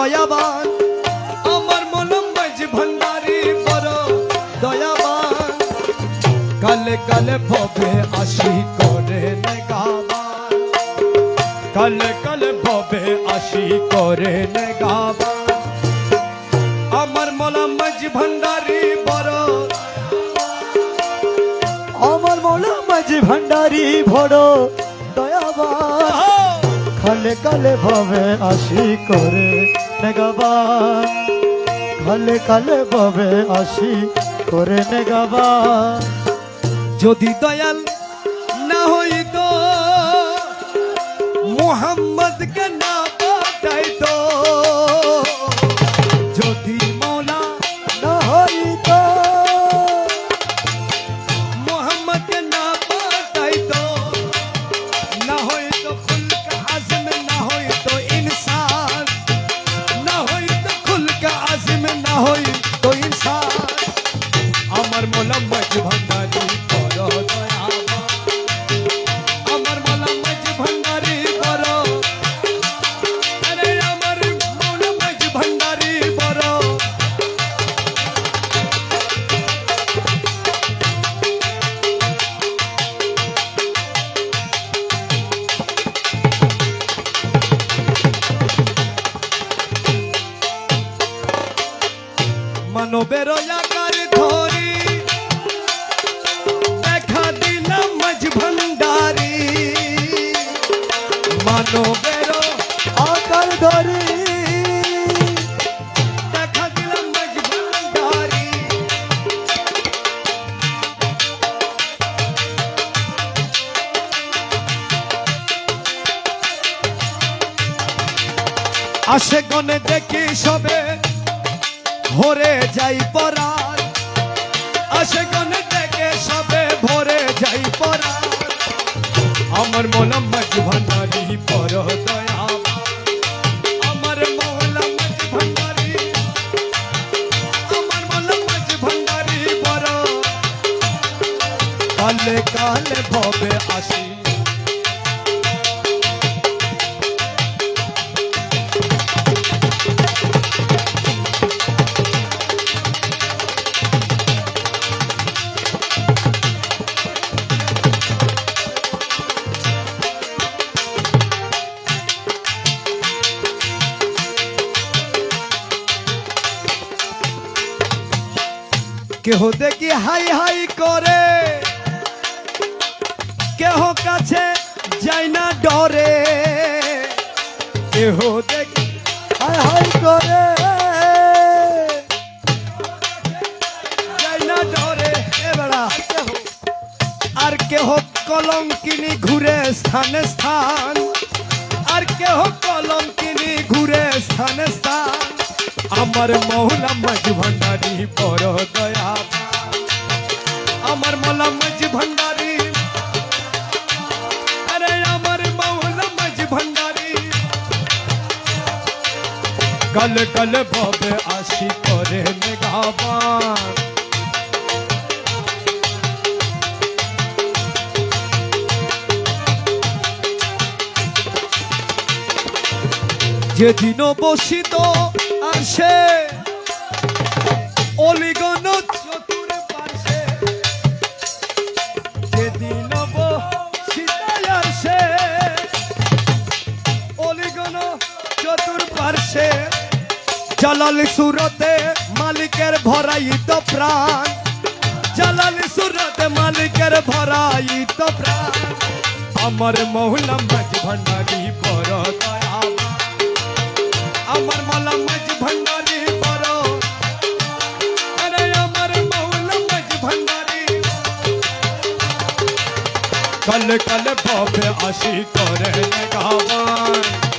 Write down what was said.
দয়াবান আমার মলম মাঝি ভান্ডারি বড় দয়াবান কালে কালে ভবে আসি করে নেগাবান কালে কালে ভবে আসি করে নেগাবান আমার মলম মাঝি ভান্ডারি বড় আমার মলম মাঝি ভান্ডারি বড় দয়াবান কালে কালে ভবে আসি করে নেগাবান কালে কালে ভবে আসি করে নেগাবান যদি দয়াল না হইতো মোহাম্মদ কে না পাঠাইতো যদি মৌলা না হইতো মোহাম্মদ কে না পাঠাইতো না হইতো খুলক আজম না হইতো ইনসান না হইতো খুলক আজম না হইতো ইনসান আমার মৌলা মাঝি ভান্ডারি বড় দয়াবান আমার মৌলা মাঝি ভান্ডারি বড় আরে আমার মৌলা মাঝি ভান্ডারি বড় মানবের আকার ধরি দেখা দিলাম মাঝ ভান্ডারি মানবের আকার ধরি দেখা দিলাম মাঝ ভান্ডারি আসে গনে দেখি সবে ভরে যাই পরার আসে গনে দেখে সবে ভরে যাই পরার আমার মলম মাঝ ভান্ডারি বড় দয়াবান আমার মলম মাঝ ভান্ডারি আমার মলম মাঝ ভান্ডারি বড় কালে কালে ভবে আসি কেহ দেখি হাই হাই করে কেহ কাছে যাই না ডরে কেহ দেখি হাই হাই করে যাই না ডরে এবেলা আর কেহ কলঙ্কিনী ঘুরে স্থানে স্থান আর কেহ কলঙ্কিনী ঘুরে স্থানে স্থান আমার মৌলা মাঝ ভান্ডারি বড় দয়াবান আমার মৌলা মাঝ ভান্ডারি আরে আমার মৌলা মাঝ ভান্ডারি কল কল ভবে আসি করে নেগাবান যেদিন বসিত আসে অলিগণ চতুর পার্শ্বে যেদিন বসিত আসে অলিগণ চতুর পার্শ্বে জালাল সুরতে মালিকের ভরাইত প্রাণ জালাল সুরতে মালিকের ভরাইত প্রাণ আমার মৌলা মাঝ ভান্ডারি বড় দয়াবান আমার মৌলা মাঝ ভান্ডারি বড় আরে আমার মৌলা মাঝ ভান্ডারি কল কল ভবে আসি করে নেগাবান